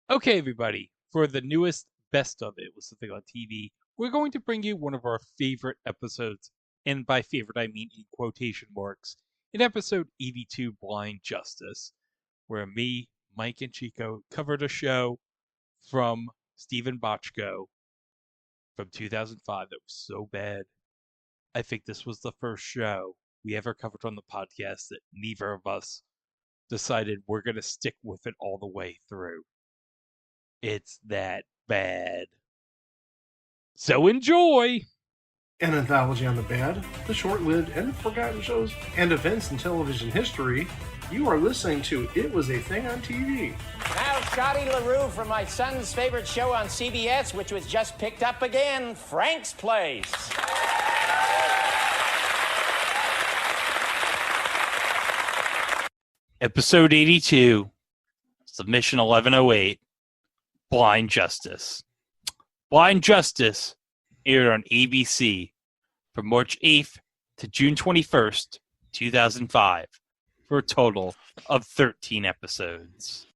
Okay, everybody, for the newest best of It Was Something on TV, we're going to bring you one of our favorite episodes, and by favorite I mean in quotation marks, in episode 82, Blind Justice, where me, Mike, and Chico covered a show from Steven Bochco from 2005 that was so bad. I think this was the first show we ever covered on the podcast that neither of us decided we're going to stick with it all the way through. It's that bad. So enjoy! An anthology on the bad, the short-lived, and forgotten shows and events in television history. You are listening to It Was a Thing on TV. Now, Shotty LaRue from my son's favorite show on CBS, which was just picked up again, Frank's Place. Episode 82, Submission 1108, Blind Justice. Blind Justice aired on ABC from March 8th to June 21st, 2005, for a total of 13 episodes.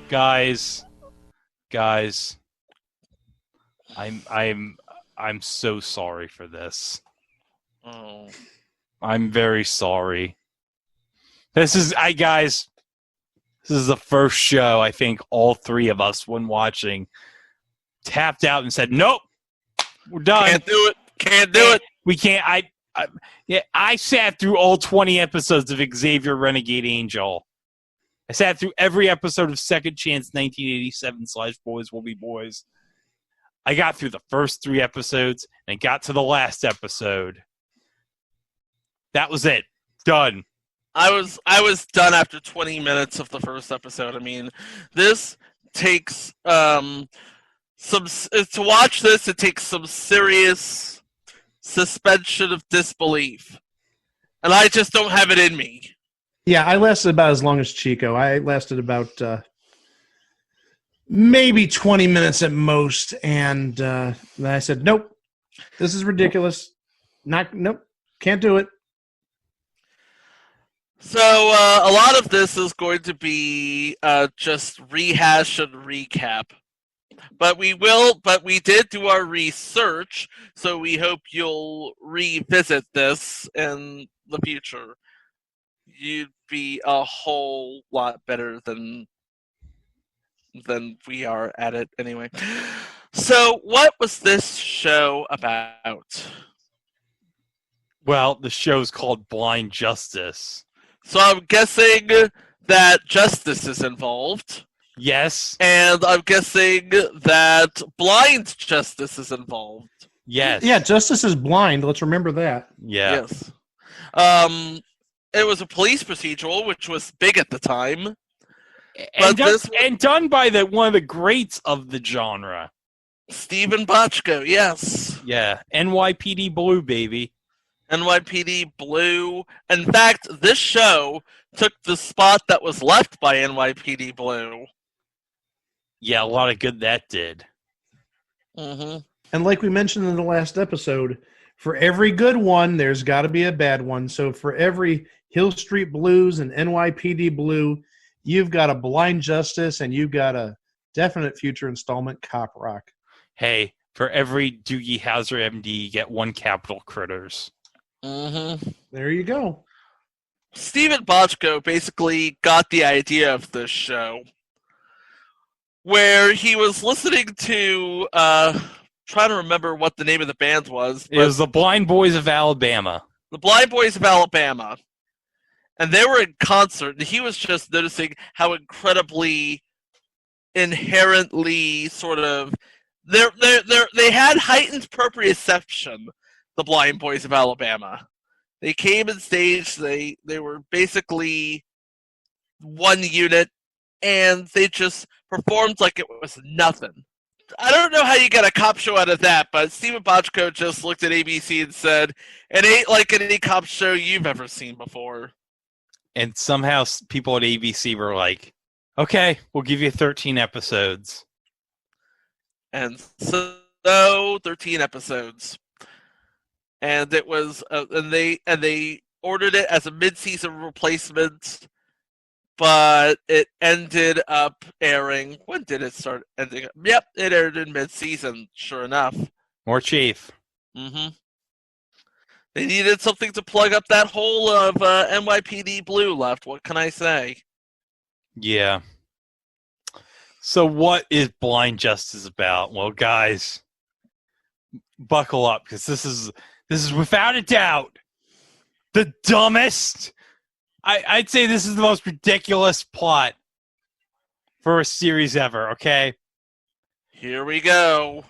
Guys, I'm so sorry for this. Oh. I'm very sorry. This is the first show I think all three of us, when watching, tapped out and said, "Nope, we're done. Can't do it. We can't." I sat through all 20 episodes of Xavier Renegade Angel. I sat through every episode of Second Chance 1987/Boys Will Be Boys. I got through the first 3 episodes and got to the last episode. That was it. Done. I was done after 20 minutes of the first episode. I mean, this takes to watch this, it takes some serious suspension of disbelief. And I just don't have it in me. Yeah, I lasted about as long as Chico. I lasted about maybe 20 minutes at most, and then I said, "Nope, this is ridiculous. Nope, can't do it." So a lot of this is going to be just rehash and recap. But we did do our research, so we hope you'll revisit this in the future. You'd be a whole lot better than we are at it anyway. So what was this show about? Well, the show's called Blind Justice. So I'm guessing that justice is involved. Yes. And I'm guessing that blind justice is involved. Yes. Yeah, justice is blind. Let's remember that. Yeah. Yes. It was a police procedural, which was big at the time. And done by one of the greats of the genre. Steven Bochco, yes. Yeah. NYPD Blue, baby. NYPD Blue. In fact, this show took the spot that was left by NYPD Blue. Yeah, a lot of good that did. Mm-hmm. And like we mentioned in the last episode, for every good one, there's got to be a bad one. So for every Hill Street Blues and NYPD Blue, you've got a Blind Justice, and you've got a definite future installment Cop Rock. Hey, for every Doogie Howser MD, you get one Capital Critters. Mm-hmm. There you go. Steven Bochco basically got the idea of this show where he was listening to, trying to remember what the name of the band was. It was the Blind Boys of Alabama. The Blind Boys of Alabama. And they were in concert, and he was just noticing how incredibly, inherently sort of, they had heightened proprioception, the Blind Boys of Alabama. They came on stage, they were basically one unit, and they just performed like it was nothing. I don't know how you get a cop show out of that, but Steven Bochco just looked at ABC and said, "It ain't like any cop show you've ever seen before." And somehow people at ABC were like, "Okay, we'll give you 13 episodes." And so 13 episodes, and it was, and they ordered it as a mid-season replacement. But it ended up airing. When did it start ending up? Yep, it aired in mid-season, sure enough. More chief. Mm-hmm. They needed something to plug up that hole of NYPD Blue left. What can I say? Yeah. So what is Blind Justice about? Well, guys, buckle up, because this is without a doubt the dumbest. I'd say this is the most ridiculous plot for a series ever, okay? Here we go.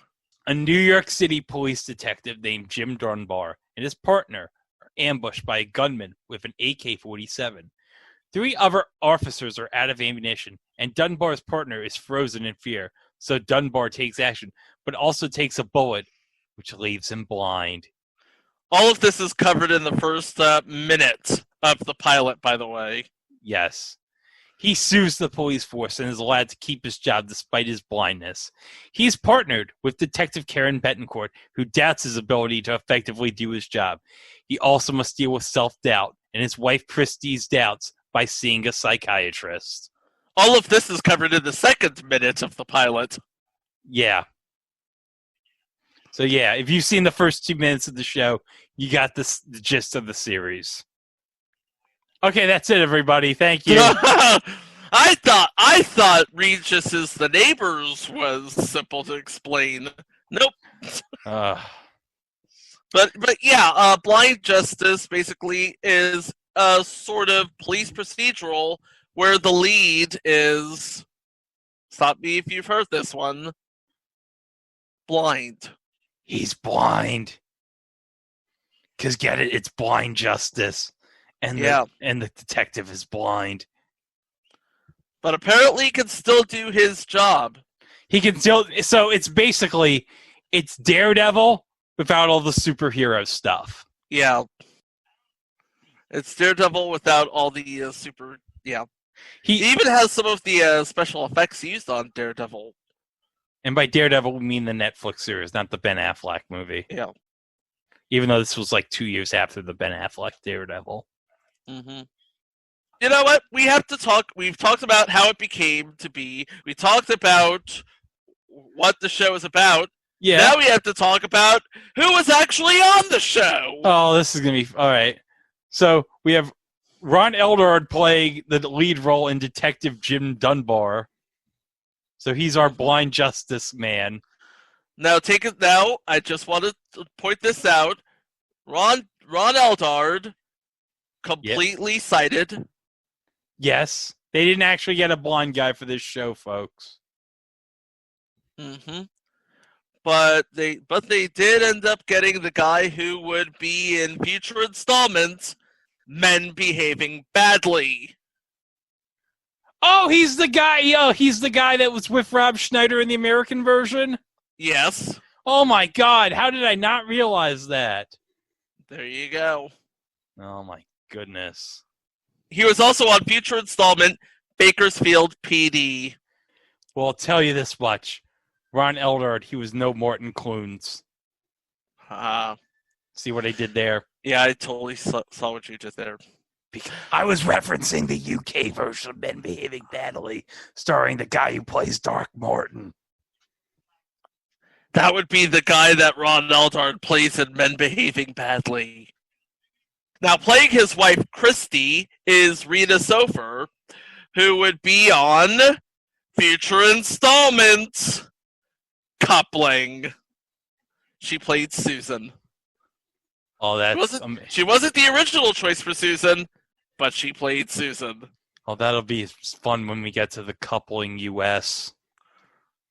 A New York City police detective named Jim Dunbar and his partner are ambushed by a gunman with an AK-47. 3 other officers are out of ammunition, and Dunbar's partner is frozen in fear, so Dunbar takes action, but also takes a bullet, which leaves him blind. All of this is covered in the first minute of the pilot, by the way. Yes. He sues the police force and is allowed to keep his job despite his blindness. He's partnered with Detective Karen Betancourt, who doubts his ability to effectively do his job. He also must deal with self-doubt and his wife Christie's doubts by seeing a psychiatrist. All of this is covered in the second minute of the pilot. Yeah. So yeah, if you've seen the first 2 minutes of the show, you got the gist of the series. Okay, that's it, everybody. Thank you. I thought Regis's The Neighbors was simple to explain. Nope. But yeah, Blind Justice basically is a sort of police procedural where the lead is, stop me if you've heard this one, blind. He's blind. 'Cause get it, it's Blind Justice. And the detective is blind. But apparently he can still do his job. He can still, so it's basically, it's Daredevil without all the superhero stuff. Yeah. It's Daredevil without all the super, yeah. He even has some of the special effects used on Daredevil. And by Daredevil, we mean the Netflix series, not the Ben Affleck movie. Yeah. Even though this was like 2 years after the Ben Affleck Daredevil. Mm-hmm. You know what? We have to talk. We've talked about how it became to be. We talked about what the show is about. Yeah. Now we have to talk about who was actually on the show. Oh, this is going to be... All right. So we have Ron Eldard playing the lead role in Detective Jim Dunbar. So he's our Blind Justice man. Now, take it. Now, I just want to point this out. Ron Eldard, completely sighted. Yes, they didn't actually get a blind guy for this show, folks. Mm-hmm. But they did end up getting the guy who would be in future installments, Men Behaving Badly. Oh, he's the guy. He's the guy that was with Rob Schneider in the American version. Yes. Oh my God! How did I not realize that? There you go. Oh my goodness. He was also on future installment Bakersfield PD. Well, I'll tell you this much. Ron Eldard, he was no Morton Clunes. See what I did there? Yeah, I totally saw what you did there. Because I was referencing the UK version of Men Behaving Badly, starring the guy who plays Dark Morton. That would be the guy that Ron Eldard plays in Men Behaving Badly. Now, playing his wife, Christy, is Rena Sofer, who would be on Future installment. Coupling. She played Susan. Oh, She wasn't the original choice for Susan, but she played Susan. Oh, that'll be fun when we get to the coupling US.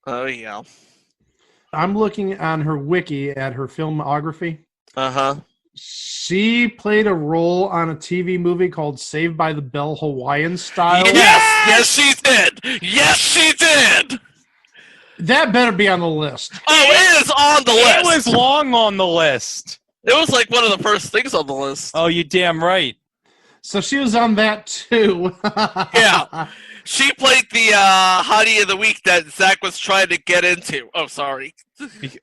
Oh, yeah. I'm looking on her wiki at her filmography. Uh-huh. She played a role on a TV movie called Saved by the Bell Hawaiian Style. Yes, she did. Yes, she did. That better be on the list. Oh, it is on the list. It was long on the list. It was like one of the first things on the list. Oh, you damn right. So she was on that too. Yeah. She played the hottie of the week that Zach was trying to get into. Oh, sorry.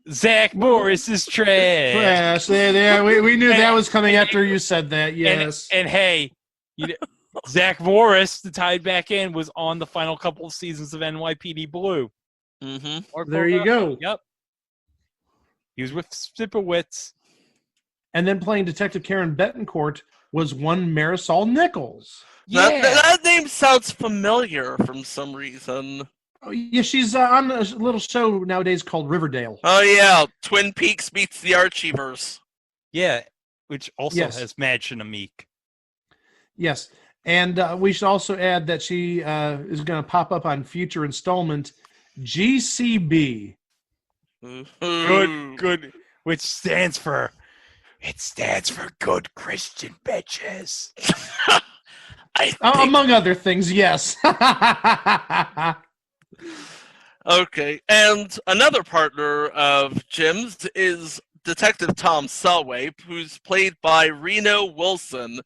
Zach Morris is trash. There. We knew that was coming after you said that, yes. And hey, Zach Morris, to tie it back in, was on the final couple of seasons of NYPD Blue. Mm-hmm. There you go. Yep. He was with Sipowicz. And then playing Detective Karen Betancourt was one Marisol Nichols. Yeah. That name sounds familiar from some reason. Oh, yeah, she's on a little show nowadays called Riverdale. Oh, yeah. Twin Peaks meets the Archieverse. Yeah, which also Yes. has Madge and Amik. Yes. And we should also add that she is going to pop up on future installment GCB. Good. Which stands for Good Christian Bitches. Among other things, yes. Okay, and another partner of Jim's is Detective Tom Selway, who's played by Reno Wilson,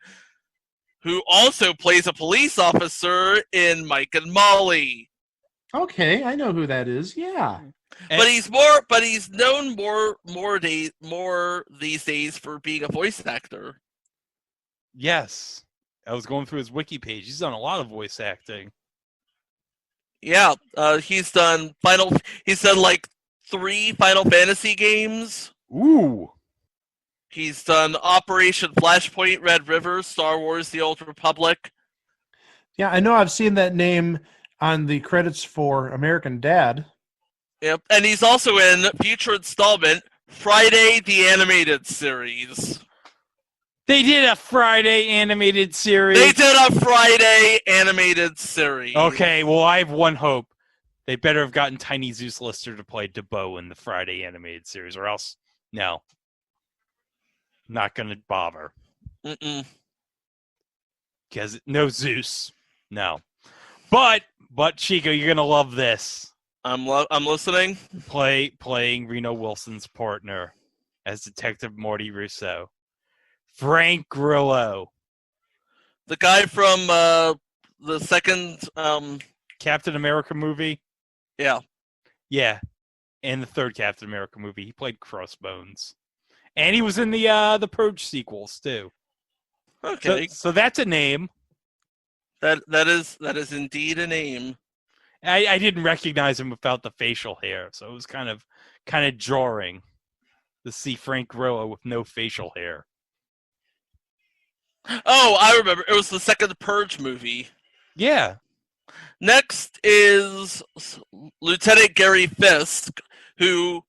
who also plays a police officer in Mike and Molly. Okay, I know who that is. Yeah. But he's known more these days for being a voice actor. Yes. I was going through his wiki page. He's done a lot of voice acting. Yeah, he's done like 3 Final Fantasy games. Ooh. He's done Operation Flashpoint, Red River, Star Wars: The Old Republic. Yeah, I know I've seen that name on the credits for American Dad. Yep, and he's also in future installment Friday the Animated Series. They did a Friday animated series. They did a Friday animated series. Okay, well, I have one hope. They better have gotten Tiny Zeus Lister to play DeBow in the Friday animated series, or else, no. Not going to bother. Because no Zeus. No. But Chico, you're going to love this. I'm listening. Playing Reno Wilson's partner as Detective Morty Russo. Frank Grillo. The guy from the second Captain America movie? Yeah. Yeah. And the third Captain America movie. He played Crossbones. And he was in the Purge sequels too. Okay. So that's a name. That is indeed a name. I didn't recognize him without the facial hair, so it was kind of jarring to see Frank Grillo with no facial hair. Oh, I remember. It was the second Purge movie. Yeah. Next is Lieutenant Gary Fisk, who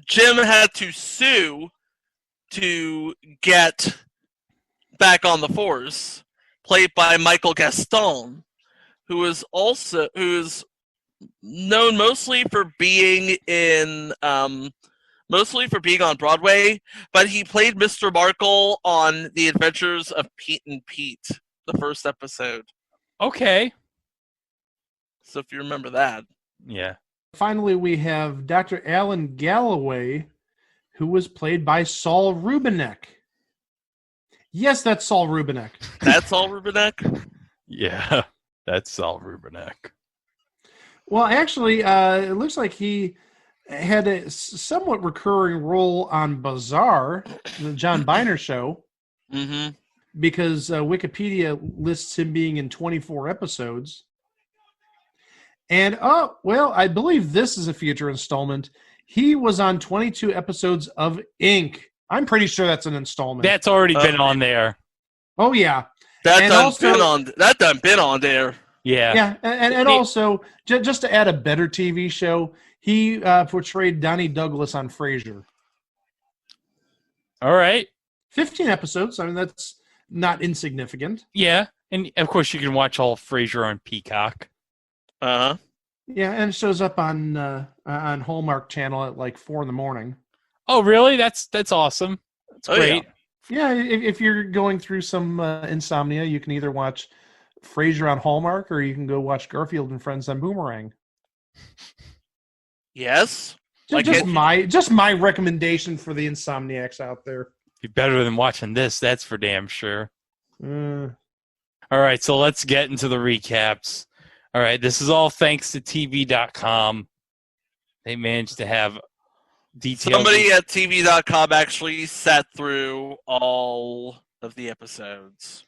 Jim had to sue to get back on the force, played by Michael Gaston, who is known mostly for being on Broadway, but he played Mr. Markle on The Adventures of Pete and Pete, the first episode. Okay. So if you remember that. Yeah. Finally, we have Dr. Alan Galloway, who was played by Saul Rubinek. Yes, that's Saul Rubinek. That's Saul Rubinek? Yeah, that's Saul Rubinek. Well, actually, it looks like he had a somewhat recurring role on Bazaar, the John Biner show, because Wikipedia lists him being in 24 episodes. And, I believe this is a future installment. He was on 22 episodes of Inc. I'm pretty sure that's an installment. That's already been on there. Oh, yeah. That done been on there. Yeah. Yeah, and also just to add a better TV show, he portrayed Donnie Douglas on Frasier. All right. 15 episodes. I mean, that's not insignificant. Yeah. And of course, you can watch all of Frasier on Peacock. Uh huh. Yeah, and it shows up on Hallmark Channel at like 4 a.m. Oh, really? That's awesome. That's great. Yeah, if you're going through some insomnia, you can either watch Frasier on Hallmark or you can go watch Garfield and Friends on Boomerang. Yes. Just my recommendation for the insomniacs out there. Be better than watching this. That's for damn sure. Mm. All right, so let's get into the recaps. All right, this is all thanks to TV.com. They managed to have details. Somebody at TV.com actually sat through all of the episodes.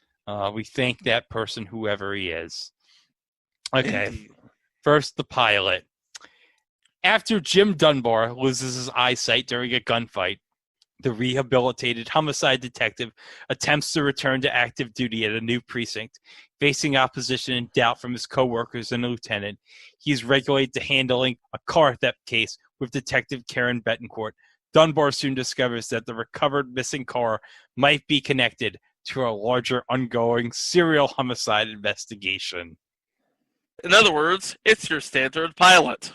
We thank that person, whoever he is. Okay, Indeed. First, the pilot. After Jim Dunbar loses his eyesight during a gunfight, the rehabilitated homicide detective attempts to return to active duty at a new precinct. Facing opposition and doubt from his coworkers and a lieutenant, he is regulated to handling a car theft case with Detective Karen Betancourt. Dunbar soon discovers that the recovered missing car might be connected to a larger ongoing serial homicide investigation. In other words, it's your standard pilot.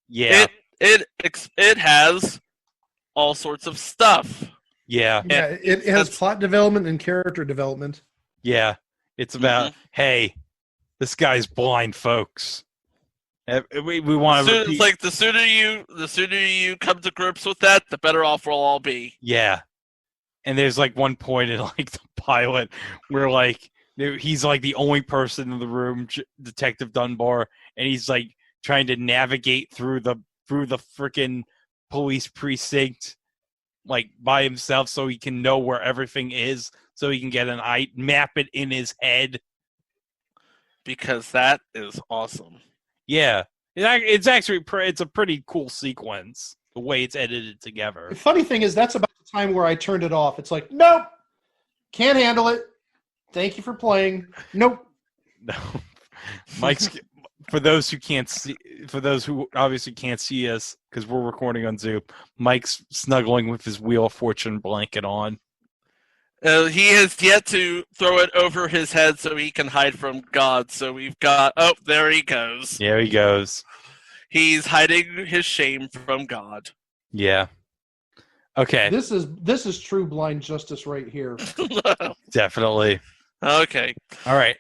Yeah. It has all sorts of stuff. Yeah. Yeah, it has plot development and character development. Yeah. It's about, hey, this guy's blind, folks. We want to. It's like the sooner you come to grips with that, the better off we'll all be. Yeah. And there's like one point in like the pilot where like he's like the only person in the room, Detective Dunbar, and he's like trying to navigate through the freaking police precinct like by himself so he can know where everything is, so he can get map it in his head. Because that is awesome. Yeah. It's actually it's a pretty cool sequence, the way it's edited together. The funny thing is that's about the time where I turned it off. It's like, nope, can't handle it. Thank you for playing. Nope. No. Mike's for those who obviously can't see us because we're recording on Zoom, Mike's snuggling with his Wheel of Fortune blanket on. He has yet to throw it over his head so he can hide from God. So we've got, there he goes. There he goes. He's hiding his shame from God. Yeah. Okay. This is true blind justice right here. Definitely. Okay. All right.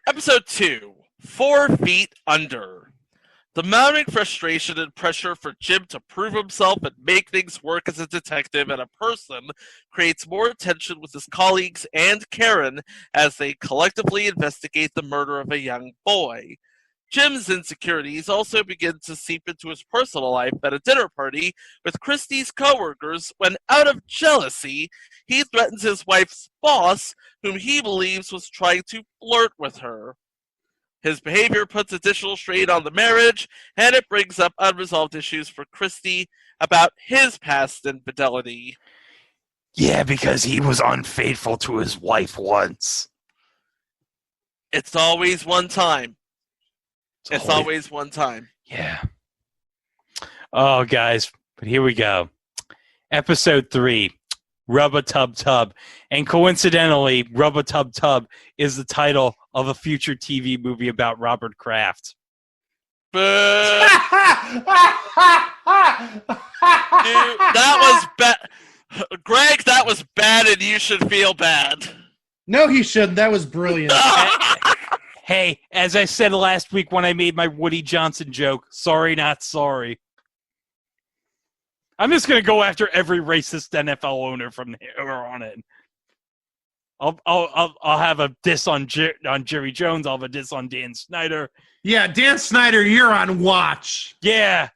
Episode 2, 4 Feet Under. The mounting frustration and pressure for Jim to prove himself and make things work as a detective and a person creates more tension with his colleagues and Karen as they collectively investigate the murder of a young boy. Jim's insecurities also begin to seep into his personal life at a dinner party with Christie's coworkers when, out of jealousy, he threatens his wife's boss, whom he believes was trying to flirt with her. His behavior puts additional strain on the marriage, and it brings up unresolved issues for Christie about his past infidelity. Yeah, because he was unfaithful to his wife once. It's always one time. It's always one time. Yeah. Oh, guys, but here we go. Episode 3, Rub-a-Tub-Tub. And coincidentally, Rub-a-Tub-Tub is the title of a future TV movie about Robert Kraft. Dude, that was bad. Greg, that was bad, and you should feel bad. No, he shouldn't. That was brilliant. Hey, as I said last week when I made my Woody Johnson joke, sorry, not sorry. I'm just going to go after every racist NFL owner from here on in. I'll have a diss on Jerry Jones. I'll have a diss on Dan Snyder. Yeah, Dan Snyder, you're on watch. Yeah.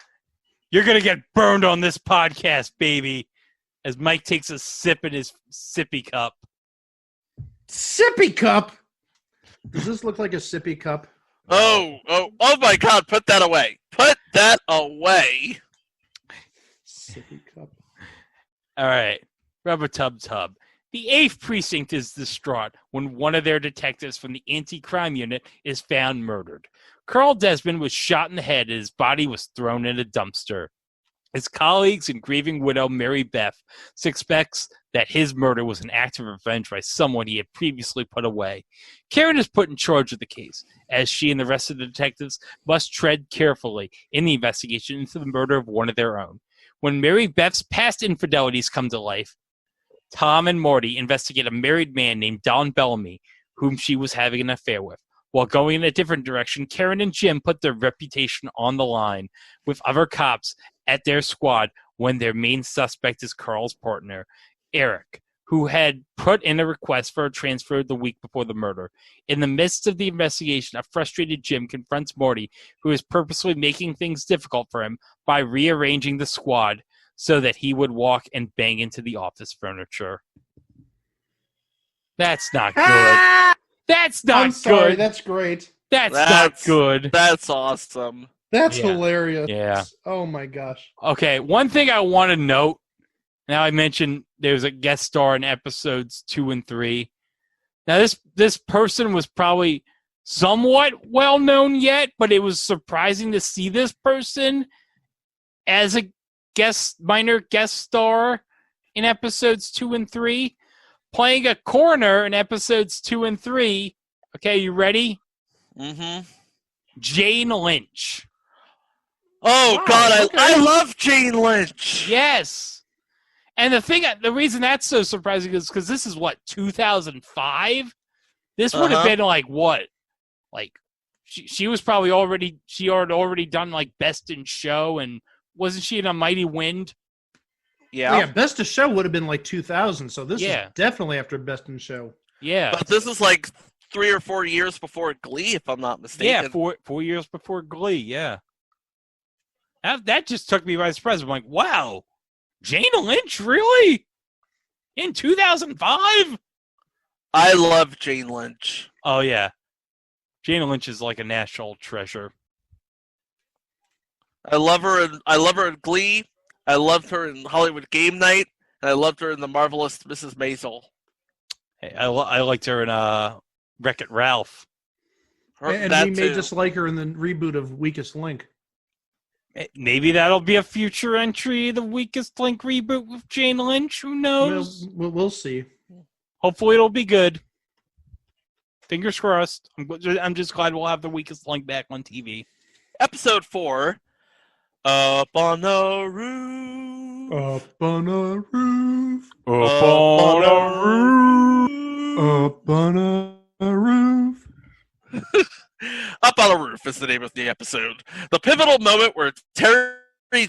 You're going to get burned on this podcast, baby. As Mike takes a sip in his sippy cup. Sippy cup? Does this look like a sippy cup? Oh my God, put that away. Put that away. Sippy cup. All right. Rub-a-Tub-Tub. The 8th Precinct is distraught when one of their detectives from the anti-crime unit is found murdered. Carl Desmond was shot in the head and his body was thrown in a dumpster. His colleagues and grieving widow Mary Beth suspects that his murder was an act of revenge by someone he had previously put away. Karen is put in charge of the case, as she and the rest of the detectives must tread carefully in the investigation into the murder of one of their own. When Mary Beth's past infidelities come to life, Tom and Morty investigate a married man named Don Bellamy, whom she was having an affair with. While going in a different direction, Karen and Jim put their reputation on the line with other cops at their squad when their main suspect is Carl's partner, Eric, who had put in a request for a transfer the week before the murder. In the midst of the investigation, a frustrated Jim confronts Morty, who is purposely making things difficult for him by rearranging the squad so that he would walk and bang into the office furniture. That's not good. That's not I'm sorry, good. that's great. That's not good. That's awesome. That's Yeah. hilarious. Yeah. Oh my gosh. Okay, one thing I want to note. Now I mentioned there's a guest star in episodes 2 and 3. Now this person was probably somewhat well known yet, but it was surprising to see this person as a minor guest star in episodes 2 and 3, playing a coroner in episodes 2 and 3. Okay, you ready? Mm-hmm. Jane Lynch. Oh, Wow, God, okay. I love Jane Lynch. Yes. And the reason that's so surprising is because this is, 2005? This would have been like what? Like, she was probably she had already done like Best in Show, and wasn't she in A Mighty Wind? Yeah. Oh, yeah, Best of Show would have been like 2000, so this Yeah. is definitely after Best in Show. Yeah. But this is like 3 or 4 years before Glee, if I'm not mistaken. Yeah, 4 years before Glee, yeah. That just took me by surprise. I'm like, wow, Jane Lynch, really? In 2005? I love Jane Lynch. Oh, yeah. Jane Lynch is like a national treasure. I love her in Glee. I loved her in Hollywood Game Night, and I loved her in The Marvelous Mrs. Maisel. Hey, I liked her in Wreck-It Ralph. And That we may too. just like her in the reboot of Weakest Link. Maybe that'll be a future entry, the Weakest Link reboot with Jane Lynch. Who knows? We'll see. Hopefully it'll be good. Fingers crossed. I'm just glad we'll have the Weakest Link back on TV. Episode 4, Up on a Roof. Up on a roof. Up on a roof. Up on a roof. Up on a Roof is the name of the episode. The pivotal moment where Terry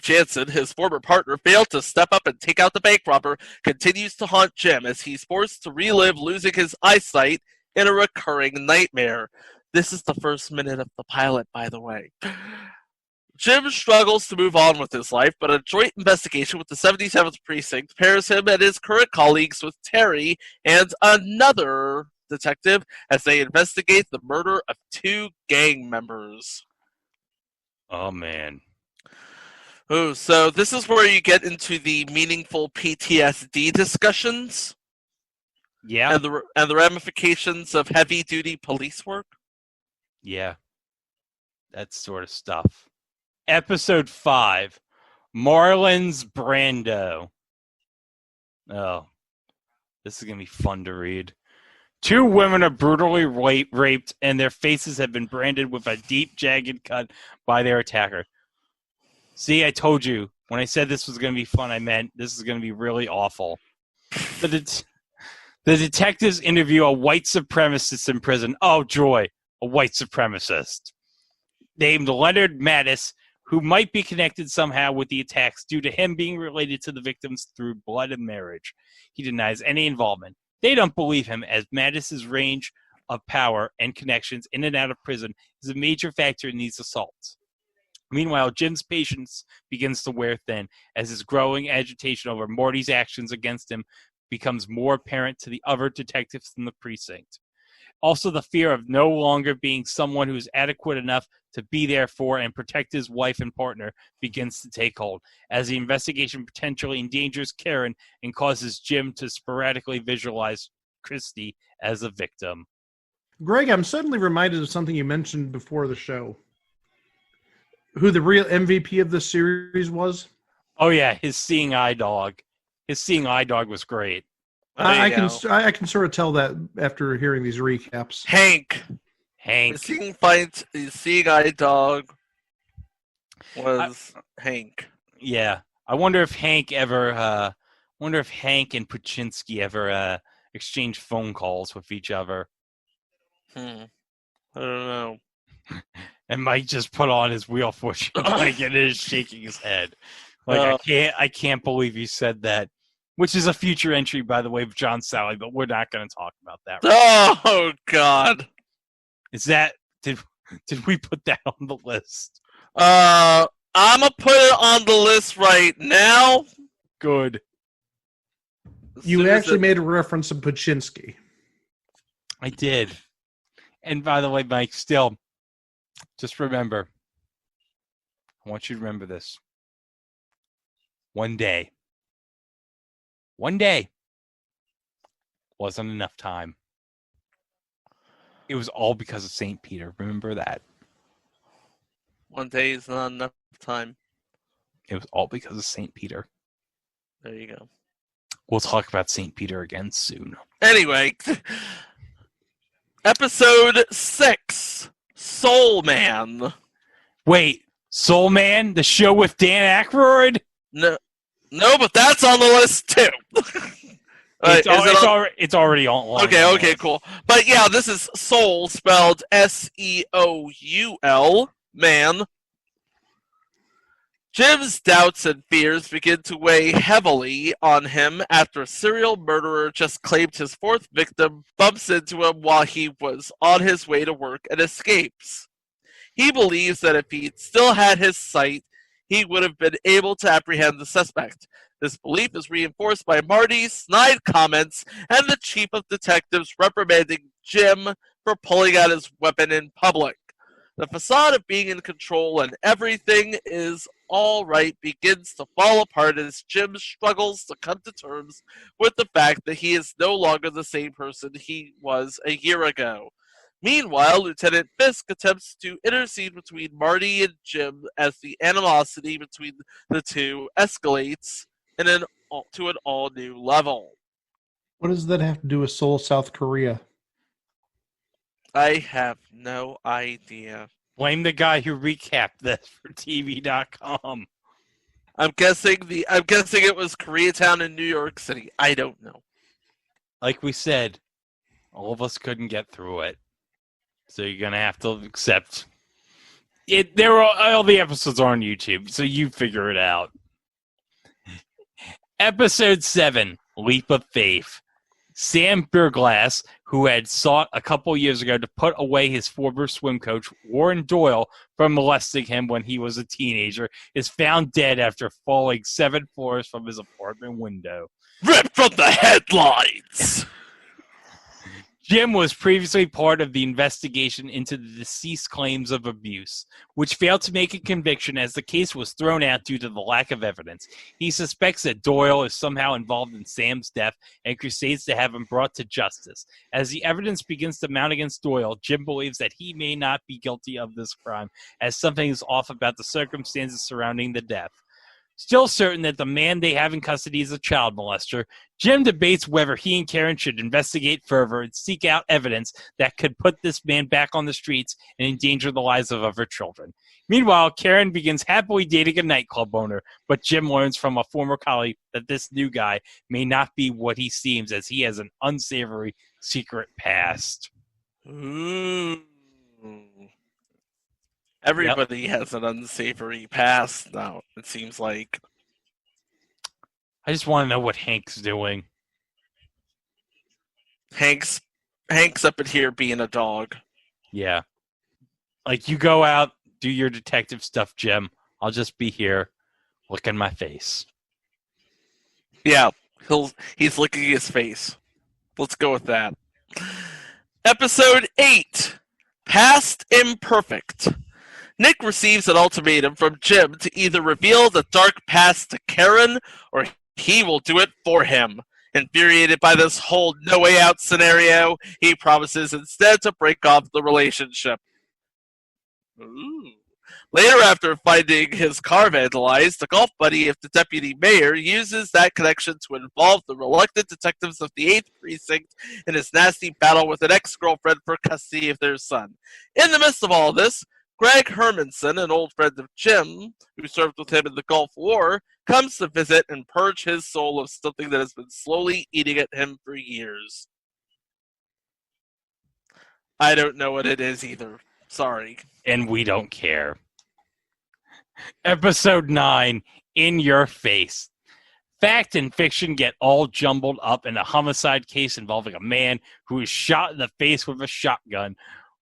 Jansen, his former partner, failed to step up and take out the bank robber continues to haunt Jim as he's forced to relive losing his eyesight in a recurring nightmare. This is the first minute of the pilot, by the way. Jim struggles to move on with his life, but a joint investigation with the 77th Precinct pairs him and his current colleagues with Terry and another detective as they investigate the murder of 2 gang members. Oh, man. Oh, so this is where you get into the meaningful PTSD discussions Yeah. and the ramifications of heavy-duty police work. Yeah. That sort of stuff. Episode 5. Marlon's Brando. Oh. This is going to be fun to read. 2 women are brutally raped, and their faces have been branded with a deep, jagged cut by their attacker. See, I told you. When I said this was going to be fun, I meant this is going to be really awful. The detectives interview a white supremacist in prison. Oh, joy. A white supremacist. Named Leonard Mattis, who might be connected somehow with the attacks due to him being related to the victims through blood and marriage. He denies any involvement. They don't believe him, as Mattis's range of power and connections in and out of prison is a major factor in these assaults. Meanwhile, Jim's patience begins to wear thin as his growing agitation over Morty's actions against him becomes more apparent to the other detectives in the precinct. Also, the fear of no longer being someone who is adequate enough to be there for and protect his wife and partner begins to take hold, as the investigation potentially endangers Karen and causes Jim to sporadically visualize Christy as a victim. Greg, I'm suddenly reminded of something you mentioned before the show. Who the real MVP of this series was? Oh yeah, his seeing eye dog. His seeing eye dog was great. I can sort of tell that after hearing these recaps. Hank. Hank. Seeing eye dog was Hank. Yeah, I wonder if Hank ever. Wonder if Hank and Puchinsky ever exchanged phone calls with each other. I don't know. And Mike just put on his wheel fortune blanket and is shaking his head. Like I can't believe you said that. Which is a future entry, by the way, of John Sally, but we're not going to talk about that. Right? Oh God! Is that did we put that on the list? I'm gonna put it on the list right now. Good. You actually made a reference to Puchinsky. I did. And by the way, Mike, still, just remember, I want you to remember this. One day wasn't enough time. It was all because of St. Peter. Remember that. One day is not enough time. It was all because of St. Peter. There you go. We'll talk about St. Peter again soon. Anyway, episode 6, Soul Man. Wait, Soul Man, the show with Dan Aykroyd? No, but that's on the list too. It's already on. Okay, cool. But yeah, this is Soul, spelled Seoul, man. Jim's doubts and fears begin to weigh heavily on him after a serial murderer just claimed his 4th victim bumps into him while he was on his way to work and escapes. He believes that if he still had his sight, he would have been able to apprehend the suspect. This belief is reinforced by Marty's snide comments and the chief of detectives reprimanding Jim for pulling out his weapon in public. The facade of being in control and everything is all right begins to fall apart as Jim struggles to come to terms with the fact that he is no longer the same person he was a year ago. Meanwhile, Lieutenant Fisk attempts to intercede between Marty and Jim as the animosity between the two escalates to an all-new level. What does that have to do with Seoul, South Korea? I have no idea. Blame the guy who recapped this for TV.com. I'm guessing it was Koreatown in New York City. I don't know. Like we said, all of us couldn't get through it. So you're gonna have to accept it. All the episodes are on YouTube, so you figure it out. Episode 7, Leap of Faith. Sam Burglass, who had sought a couple years ago to put away his former swim coach, Warren Doyle, from molesting him when he was a teenager, is found dead after falling 7 floors from his apartment window. Ripped from the headlines! Jim was previously part of the investigation into the deceased claims of abuse, which failed to make a conviction as the case was thrown out due to the lack of evidence. He suspects that Doyle is somehow involved in Sam's death and crusades to have him brought to justice. As the evidence begins to mount against Doyle, Jim believes that he may not be guilty of this crime, as something is off about the circumstances surrounding the death. Still certain that the man they have in custody is a child molester, Jim debates whether he and Karen should investigate further and seek out evidence that could put this man back on the streets and endanger the lives of other children. Meanwhile, Karen begins happily dating a nightclub owner, but Jim learns from a former colleague that this new guy may not be what he seems, as he has an unsavory secret past. Ooh. Everybody has an unsavory past now, it seems like. I just want to know what Hank's doing. Hank's up in here being a dog. Yeah. Like, you go out, do your detective stuff, Jim. I'll just be here, licking my face. Yeah, he's licking his face. Let's go with that. Episode 8, Past Imperfect. Nick receives an ultimatum from Jim to either reveal the dark past to Karen or he will do it for him. Infuriated by this whole no way out scenario, he promises instead to break off the relationship. Ooh. Later, after finding his car vandalized, the golf buddy of the deputy mayor uses that connection to involve the reluctant detectives of the 8th Precinct in his nasty battle with an ex-girlfriend for custody of their son. In the midst of all this, Greg Hermanson, an old friend of Jim, who served with him in the Gulf War, comes to visit and purge his soul of something that has been slowly eating at him for years. I don't know what it is either. Sorry. And we don't care. Episode 9, In Your Face. Fact and fiction get all jumbled up in a homicide case involving a man who is shot in the face with a shotgun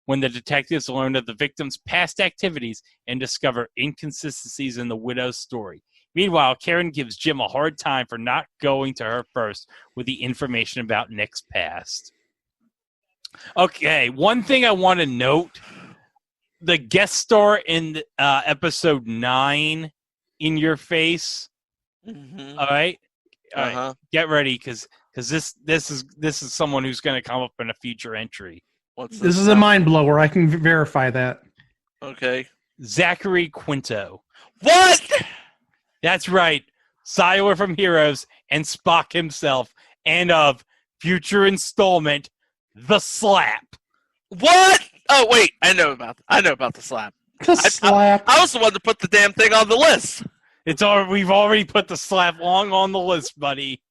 when the detectives learn of the victim's past activities and discover inconsistencies in the widow's story. Meanwhile, Karen gives Jim a hard time for not going to her first with the information about Nick's past. Okay, one thing I want to note, the guest star in episode 9, In Your Face. Mm-hmm. All right, get ready because this is someone who's going to come up in a future entry. This is a mind blower. I can verify that. Okay. Zachary Quinto. What? That's right. Siler from Heroes and Spock himself, and of future installment, The Slap. What? Oh wait, I know about the slap. The slap. I was the one to put the damn thing on the list. We've already put the slap long on the list, buddy.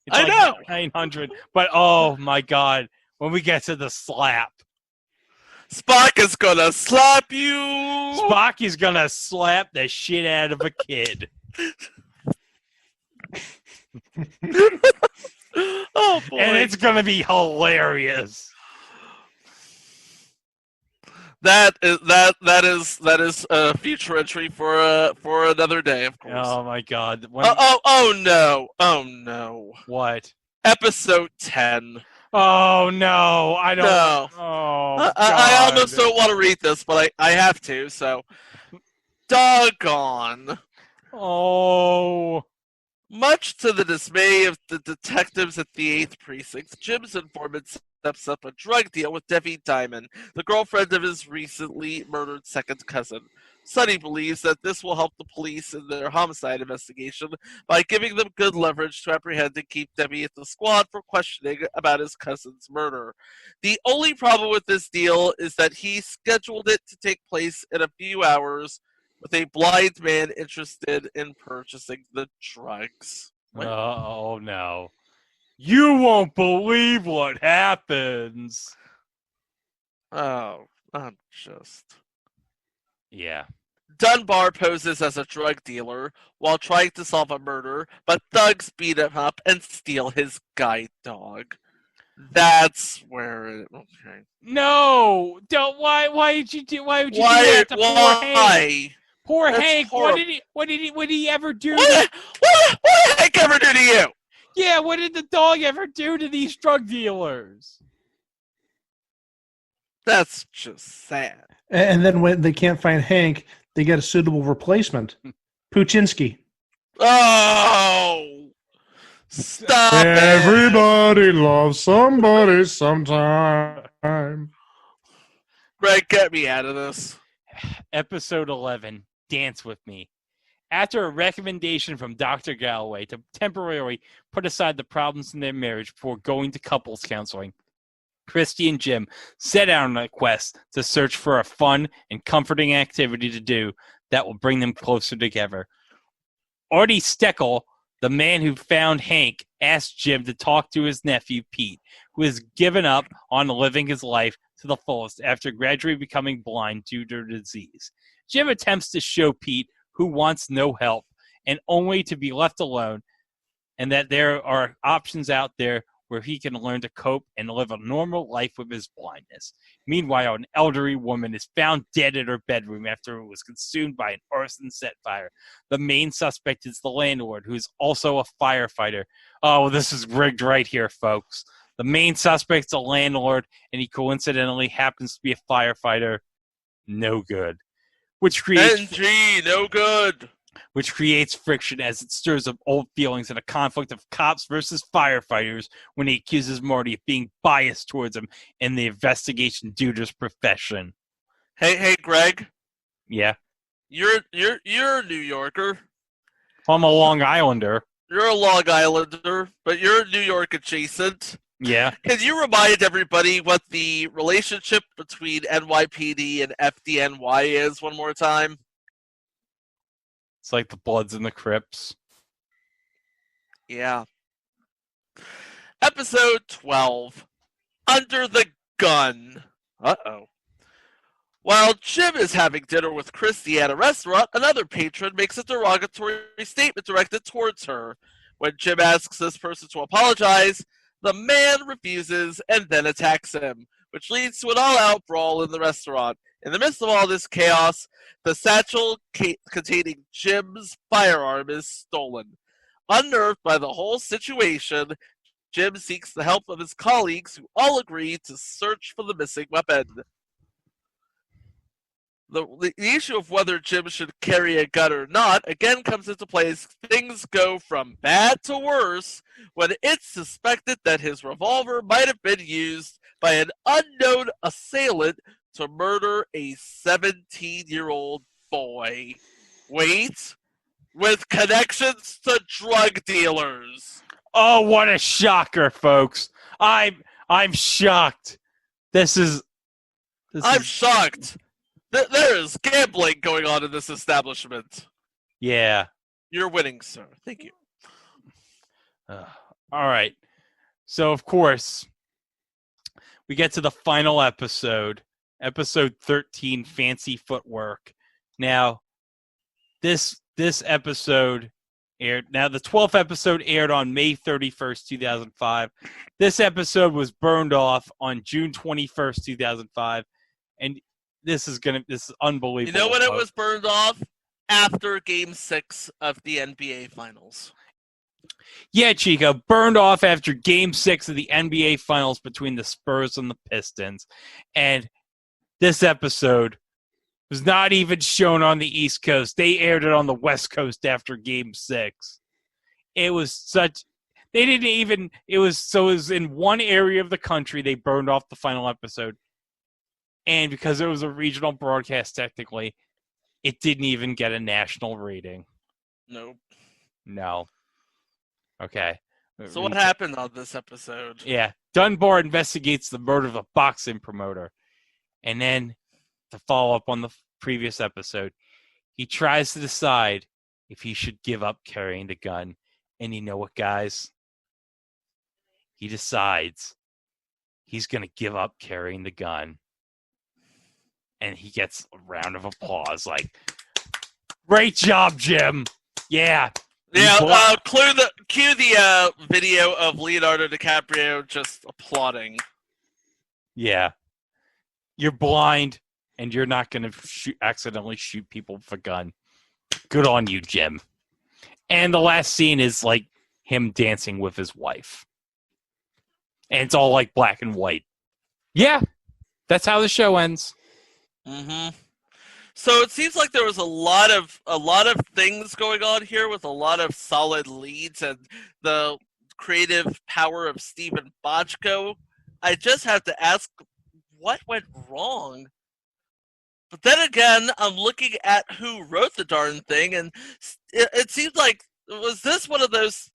It's I like know. 900, but oh my god, when we get to the slap, Spock is gonna slap you. Spock is gonna slap the shit out of a kid. Oh boy. And it's gonna be hilarious. That is a future entry for another day, of course. Oh my god. Oh no. What? Episode 10. Oh no, I don't. No. Oh, I almost don't want to read this, but I have to. So, doggone. Oh. Much to the dismay of the detectives at the 8th Precinct, Jim's informant steps up a drug deal with Debbie Diamond, the girlfriend of his recently murdered second cousin. Sonny believes that this will help the police in their homicide investigation by giving them good leverage to apprehend and keep Debbie at the squad for questioning about his cousin's murder. The only problem with this deal is that he scheduled it to take place in a few hours with a blind man interested in purchasing the drugs. Oh no. You won't believe what happens. Oh, I'm just... Yeah. Dunbar poses as a drug dealer while trying to solve a murder, but thugs beat him up and steal his guide dog. That's where it... Okay. No! Don't. Why would you do that to poor Hank? Poor That's Hank. horrible. What did he ever do? What did Hank ever do to you? Yeah, what did the dog ever do to these drug dealers? That's just sad. And then when they can't find Hank, they get a suitable replacement. Puchinsky. Oh! Stop it! Everybody loves somebody sometime. Greg, get me out of this. Episode 11, Dance With Me. After a recommendation from Dr. Galloway to temporarily put aside the problems in their marriage before going to couples counseling, Christy and Jim set out on a quest to search for a fun and comforting activity to do that will bring them closer together. Artie Steckel, the man who found Hank, asked Jim to talk to his nephew, Pete, who has given up on living his life to the fullest after gradually becoming blind due to disease. Jim attempts to show Pete, who wants no help and only to be left alone, and that there are options out there where he can learn to cope and live a normal life with his blindness. Meanwhile, an elderly woman is found dead in her bedroom after it was consumed by an arson set fire. The main suspect is the landlord, who is also a firefighter. Oh, this is rigged right here, folks. The main suspect's a landlord, and he coincidentally happens to be a firefighter. No good. Which creates NG, no good. Which creates friction as it stirs up old feelings and a conflict of cops versus firefighters when he accuses Marty of being biased towards him in the investigation due to his profession. Hey, Greg. Yeah. You're a New Yorker. I'm a Long Islander. You're a Long Islander, but you're New York adjacent. Yeah. Can you remind everybody what the relationship between NYPD and FDNY is one more time? It's like the Bloods and the Crips. Yeah. Episode 12. Under the Gun. Uh-oh. While Jim is having dinner with Christy at a restaurant, another patron makes a derogatory statement directed towards her. When Jim asks this person to apologize, the man refuses and then attacks him, which leads to an all-out brawl in the restaurant. In the midst of all this chaos, the satchel containing Jim's firearm is stolen. Unnerved by the whole situation, Jim seeks the help of his colleagues who all agree to search for the missing weapon. The issue of whether Jim should carry a gun or not again comes into play as things go from bad to worse when it's suspected that his revolver might have been used by an unknown assailant to murder a 17-year-old boy. Wait, with connections to drug dealers. Oh, what a shocker, folks! I'm shocked. I'm shocked. There is gambling going on in this establishment. Yeah. You're winning, sir. Thank you. All right. So, of course, we get to the final episode, episode 13, Fancy Footwork. Now, this episode aired. Now, the 12th episode aired on May 31st, 2005. This episode was burned off on June 21st, 2005. And this is unbelievable. You know when it was burned off? After Game 6 of the NBA Finals. Yeah, Chico, burned off after Game 6 of the NBA Finals between the Spurs and the Pistons. And this episode was not even shown on the East Coast. They aired it on the West Coast after Game 6. It was it was in one area of the country they burned off the final episode. And because it was a regional broadcast, technically, it didn't even get a national rating. Nope. No. Okay. So what happened on this episode? Yeah. Dunbar investigates the murder of a boxing promoter. And then, to follow up on the previous episode, he tries to decide if he should give up carrying the gun. And you know what, guys? He decides he's going to give up carrying the gun. And he gets a round of applause, like, great job, Jim. Yeah. Yeah, cue the video of Leonardo DiCaprio just applauding. Yeah. You're blind, and you're not going to accidentally shoot people with a gun. Good on you, Jim. And the last scene is, like, him dancing with his wife. And it's all, like, black and white. Yeah. That's how the show ends. Mm-hmm. So it seems like there was a lot of things going on here with a lot of solid leads and the creative power of Steven Bochco. I just have to ask, what went wrong? But then again, I'm looking at who wrote the darn thing, and it seems like, was this one of those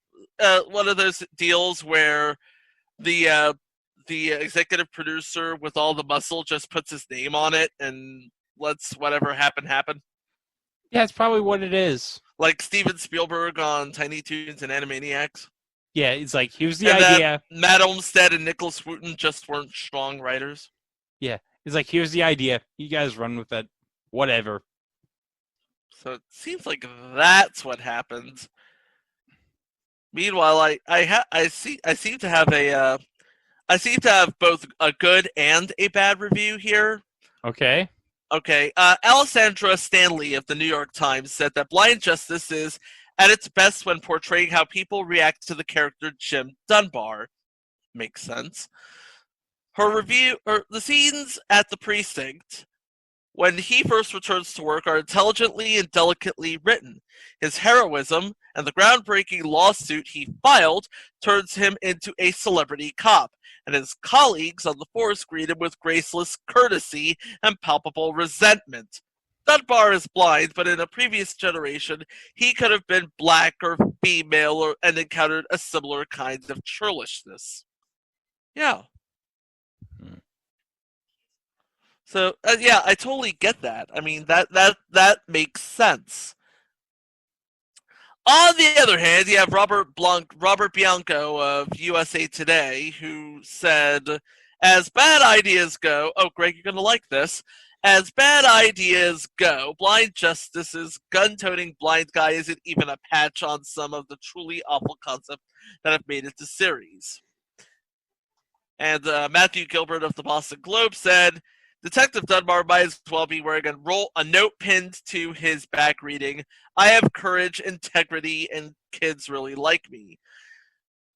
deals where the executive producer with all the muscle just puts his name on it and lets whatever happen. Yeah, it's probably what it is. Like Steven Spielberg on Tiny Toons and Animaniacs. Yeah, it's like, here's the idea. Matt Olmstead and Nicholas Wooten just weren't strong writers. Yeah, it's like, here's the idea. You guys run with it. Whatever. So it seems like that's what happened. Meanwhile, I seem to have both a good and a bad review here. Okay. Alessandra Stanley of the New York Times said that Blind Justice is at its best when portraying how people react to the character Jim Dunbar. makes sense. The scenes at the precinct when he first returns to work are intelligently and delicately written. His heroism and the groundbreaking lawsuit he filed turns him into a celebrity cop, and his colleagues on the force greet him with graceless courtesy and palpable resentment. Dunbar is blind, but in a previous generation, he could have been black or female and encountered a similar kind of churlishness. Yeah. So yeah, I totally get that. I mean, that makes sense. On the other hand, you have Robert Bianco of USA Today, who said, "As bad ideas go, oh, Greg, you're going to like this. As bad ideas go, Blind Justice's gun-toting blind guy isn't even a patch on some of the truly awful concepts that have made it to series." And Matthew Gilbert of the Boston Globe said, "Detective Dunbar might as well be wearing a note pinned to his back reading, 'I have courage, integrity, and kids really like me.'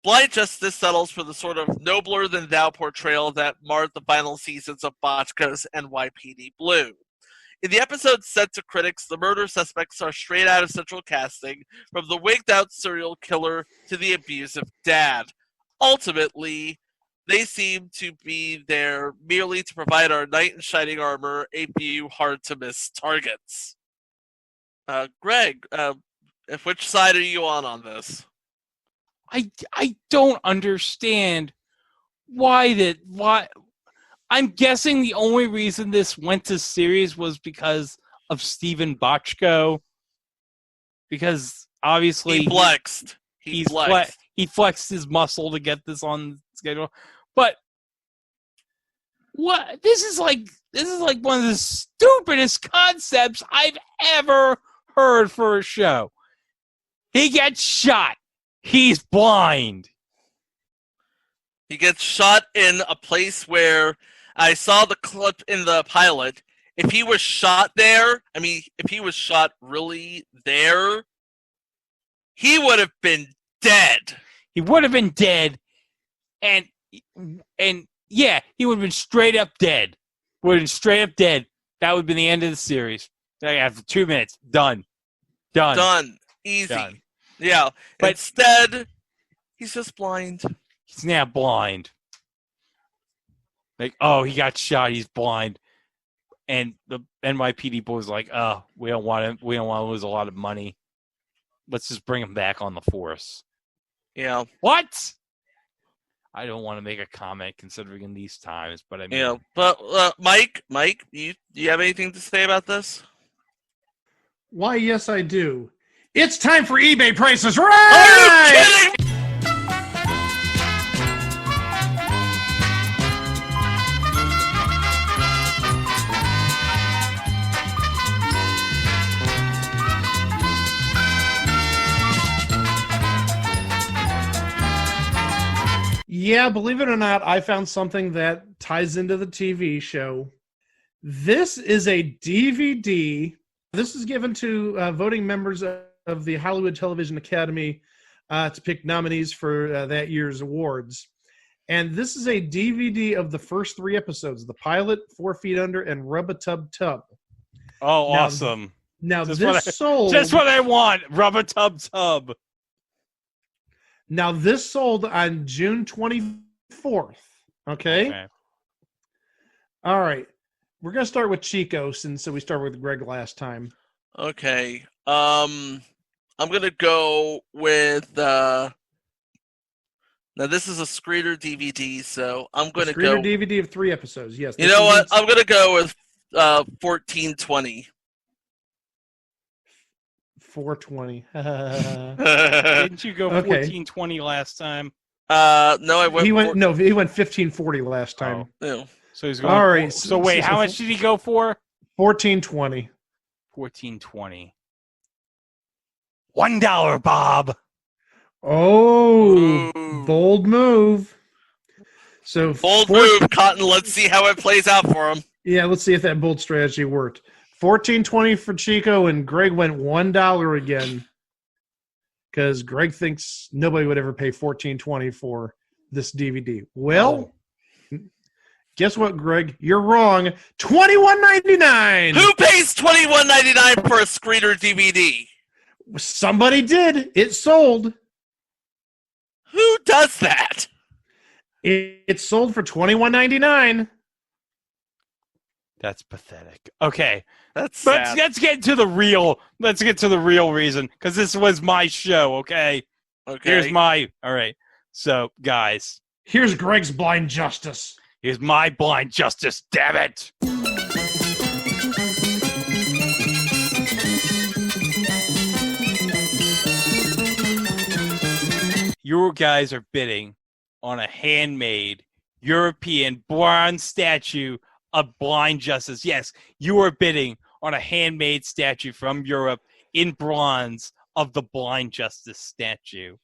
Blind Justice settles for the sort of nobler-than-thou portrayal that marred the final seasons of Bochco's NYPD Blue. In the episode sent to critics, the murder suspects are straight out of central casting, from the wigged-out serial killer to the abusive dad. Ultimately, they seem to be there merely to provide our knight in shining armor a few hard-to-miss targets." Greg, which side are you on this? I don't understand why. I'm guessing the only reason this went to series was because of Steven Bochco, because obviously he flexed. He flexed his muscle to get this on schedule. But what this is like one of the stupidest concepts I've ever heard for a show. He gets shot. He's blind. He gets shot in a place where I saw the clip in the pilot. If he was shot there, if he was shot really there, he would have been dead. He would have been dead, and yeah, he would have been straight up dead. Would have been straight up dead. That would have been the end of the series. After 2 minutes, done. Easy. Done. Yeah. But instead, he's just blind. He's now blind. Like, oh, he got shot. He's blind. And the NYPD boys like, oh, we don't want to lose a lot of money. Let's just bring him back on the force. Yeah. What? I don't want to make a comment considering in these times, but I mean, yeah. But Mike, you have anything to say about this? Why, yes, I do. It's time for eBay prices, right? Are you kidding me? Yeah, believe it or not, I found something that ties into the TV show. This is a DVD. This is given to voting members of the Hollywood Television Academy to pick nominees for that year's awards. And this is a DVD of the first 3 episodes, the pilot, 4 Feet Under, and Rub-a-Tub-Tub. Oh, awesome. Now, sold... Just what I want, Rub-a-Tub-Tub. Now, this sold on June 24th, okay? All right. We're going to start with Chico since we started with Greg last time. Okay. I'm going to go with... Now, this is a screener DVD, so I'm going to go... Screener DVD of 3 episodes, yes. You know what? I'm going to go with 1420. 420. Didn't you go 1420 last time? No, I went. He went 1540 last time. Oh. Yeah. So he's going. All right. So wait, how much did he go for? 1420. 1420. $1, Bob. Oh, bold move. So bold move, Cotton. Let's see how it plays out for him. Yeah, let's see if that bold strategy worked. 1420 for Chico, and Greg went $1 again because Greg thinks nobody would ever pay $14.20 for this DVD. Well, guess what, Greg? You're wrong. $21.99. Who pays $21.99 for a screener DVD? Somebody did. It sold. Who does that? It sold for $21.99. That's pathetic. Okay, That's sad. let's get to the real. Let's get to the real reason, because this was my show. Okay, Okay. All right. So, guys, Here's Greg's blind justice. here's my blind justice. Damn it! You guys are bidding on a handmade European bronze statue of blind justice. Yes, you are bidding on a handmade statue from Europe in bronze of the blind justice statue.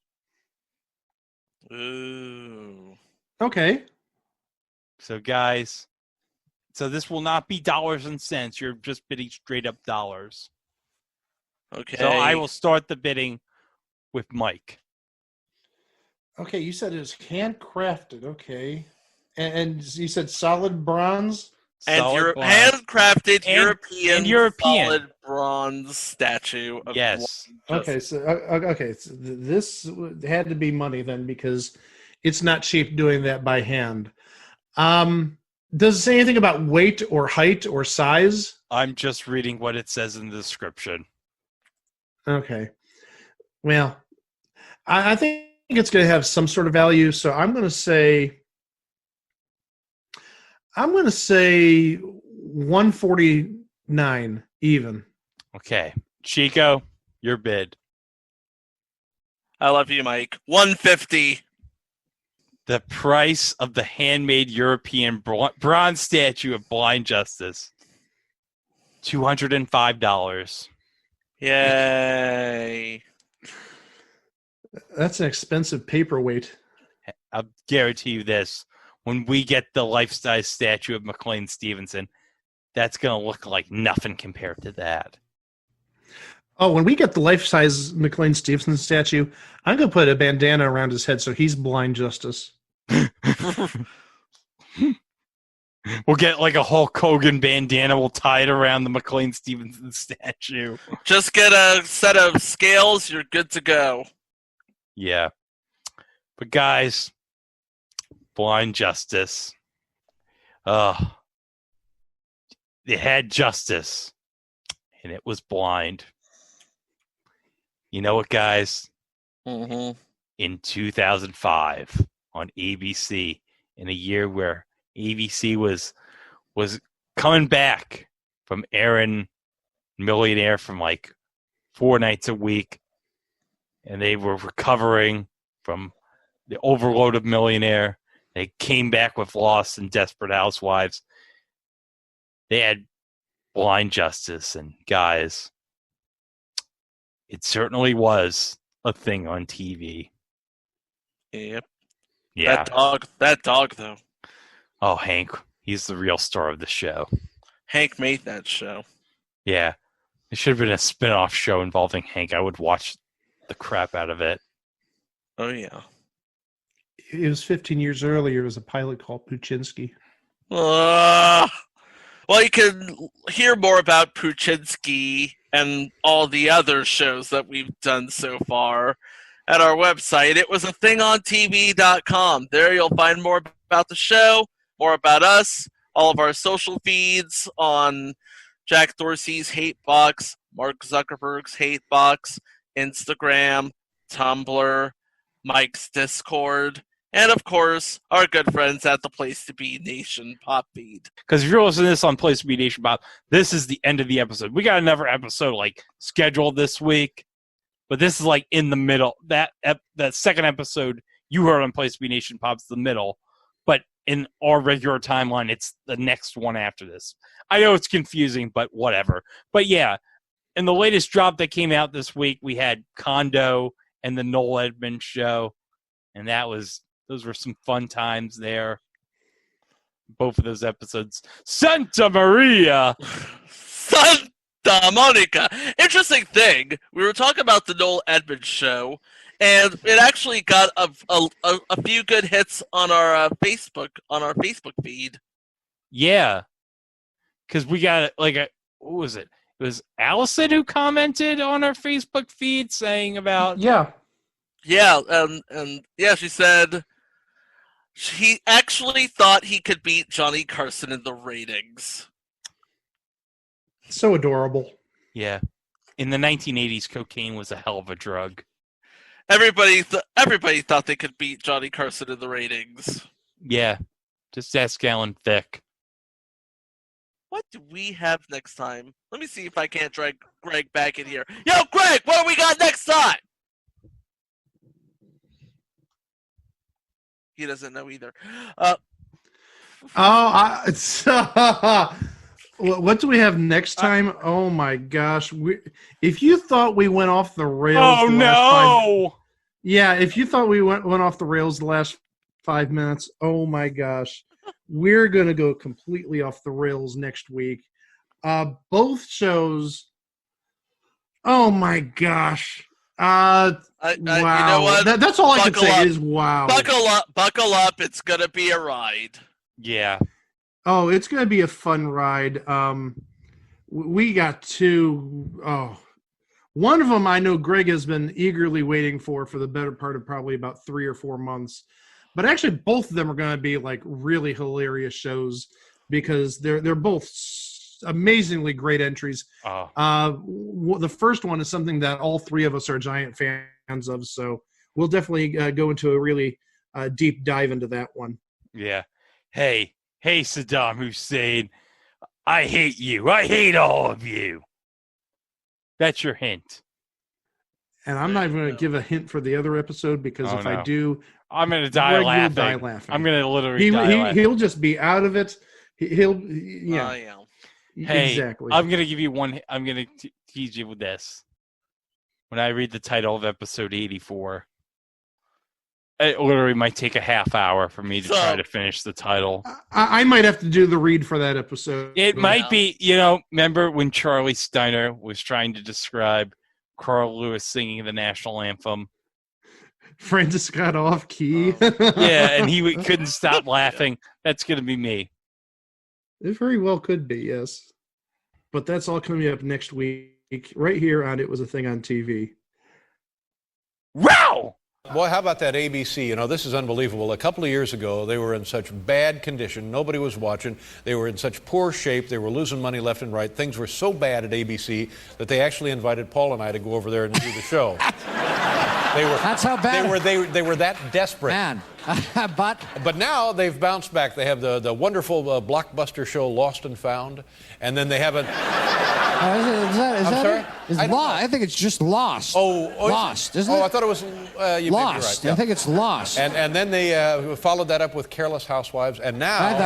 Ooh. Okay. So, guys, this will not be dollars and cents. You're just bidding straight up dollars. Okay. So I will start the bidding with Mike. Okay, you said it was handcrafted. Okay. And you said solid bronze? And Solid bronze. handcrafted And European European. solid bronze statue of Yes. Okay, so this had to be money then, because it's not cheap doing that by hand. Does it say anything about weight or height or size? I'm just reading what it says in the description. Okay. Well, I think it's going to have some sort of value, so I'm going to say $149 even. Okay. Chico, your bid. I love you, Mike. $150. The price of the handmade European bronze statue of blind justice. $205. Yay. That's an expensive paperweight. I'll guarantee you this. When we get the life-size statue of McLean Stevenson, that's going to look like nothing compared to that. Oh, when we get the life-size McLean Stevenson statue, I'm going to put a bandana around his head so he's blind justice. We'll get like a Hulk Hogan bandana. We'll tie it around the McLean Stevenson statue. Just get a set of scales. You're good to go. Yeah. But guys, blind justice. It had justice, and it was blind. You know what, guys? Mm-hmm. In 2005 on ABC, in a year where ABC was coming back from airing Millionaire from like 4 nights a week, and they were recovering from the overload of Millionaire. They came back with Lost and Desperate Housewives. They had Blind Justice, and guys, it certainly was a thing on TV. Yep. Yeah. That dog, though. Oh, Hank, he's the real star of the show. Hank made that show. Yeah. It should have been a spin-off show involving Hank. I would watch the crap out of it. Oh, yeah. It was 15 years earlier. It was a pilot called Puchinsky. Well, you can hear more about Puchinsky and all the other shows that we've done so far at our website. It was a thingontv.com. There you'll find more about the show, more about us, all of our social feeds on Jack Dorsey's Hate Box, Mark Zuckerberg's Hate Box, Instagram, Tumblr, Mike's Discord, and of course, our good friends at the Place to Be Nation Pop Feed. Because if you're listening to this on Place to Be Nation Pop, this is the end of the episode. We got another episode like scheduled this week, but this is like in the middle. That second episode you heard on Place to Be Nation Pop's the middle, but in our regular timeline, it's the next one after this. I know it's confusing, but whatever. But yeah, in the latest drop that came out this week, we had Kondo and the Noel Edmonds show, and those were some fun times there. Both of those episodes. Santa Maria! Santa Monica! Interesting thing, we were talking about the Noel Edmonds show, And it actually got a few good hits on our Facebook feed. Yeah, because we got like what was it? It was Allison who commented on our Facebook feed saying about Yeah. Yeah, and yeah, she said he actually thought he could beat Johnny Carson in the ratings. So adorable. Yeah. In the 1980s, cocaine was a hell of a drug. Everybody thought they could beat Johnny Carson in the ratings. Yeah. Just ask Alan Thicke. What do we have next time? Let me see if I can't drag Greg back in here. Yo, Greg, what do we got next time? He doesn't know either. What do we have next time? Oh my gosh! If you thought we went off the rails, Oh no! If you thought we went off the rails the last 5 minutes, oh my gosh, we're gonna go completely off the rails next week. Both shows. Oh my gosh! Wow. You know what? That's all I can say is wow. Buckle up. It's gonna be a ride. Yeah. Oh, it's going to be a fun ride. We got two. Oh, one of them I know Greg has been eagerly waiting for the better part of probably about 3 or 4 months. But actually, both of them are going to be like really hilarious shows because they're both amazingly great entries. The first one is something that all three of us are giant fans of, so we'll definitely go into a really deep dive into that one. Yeah. Hey, Saddam Hussein, I hate you. I hate all of you. That's your hint. And I'm not even going to give a hint for the other episode because I do, I'm going to die laughing. I'm going to literally die laughing. He'll just be out of it. Yeah. Hey, exactly. I'm going to give you one. I'm going to tease you with this. When I read the title of episode 84, it literally might take a half hour for me to try to finish the title. I might have to do the read for that episode. It might be, remember when Charlie Steiner was trying to describe Carl Lewis singing the national anthem? Francis got off key. Yeah, and he couldn't stop laughing. That's going to be me. It very well could be, yes. But that's all coming up next week, right here on It Was a Thing on TV. Wow! Boy, how about that ABC? This is unbelievable. A couple of years ago, they were in such bad condition. Nobody was watching. They were in such poor shape. They were losing money left and right. Things were so bad at ABC that they actually invited Paul and I to go over there and do the show. That's how bad. They were that desperate. Man, but now they've bounced back. They have the wonderful blockbuster show Lost and Found, and then they have a. I'm sorry? I think it's just Lost. Lost, isn't it? I thought it was. You may be right. Yeah. I think it's Lost. And then they followed that up with Careless Housewives, and now.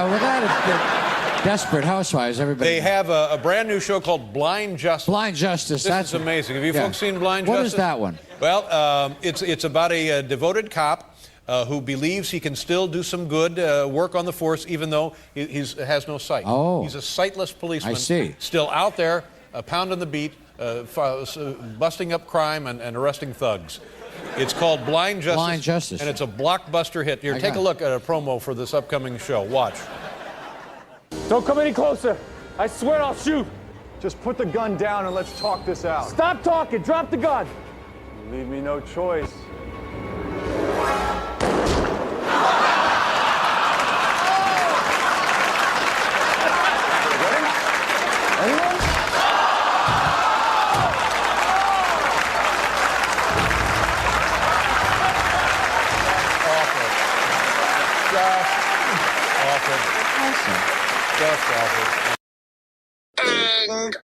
Desperate Housewives, everybody. They have a brand new show called Blind Justice. Blind Justice. That's amazing. Have you folks seen Blind Justice? What is that one? Well, it's about a devoted cop who believes he can still do some good work on the force, even though he has no sight. Oh. He's a sightless policeman. I see. Still out there, pounding the beat, busting up crime and arresting thugs. It's called Blind Justice. Blind Justice. And it's a blockbuster hit. Here, take a look at a promo for this upcoming show. Watch. Don't come any closer. I swear I'll shoot. Just put the gun down and let's talk this out. Stop talking. Drop the gun. You leave me no choice. Anyone? Awful. Just awful.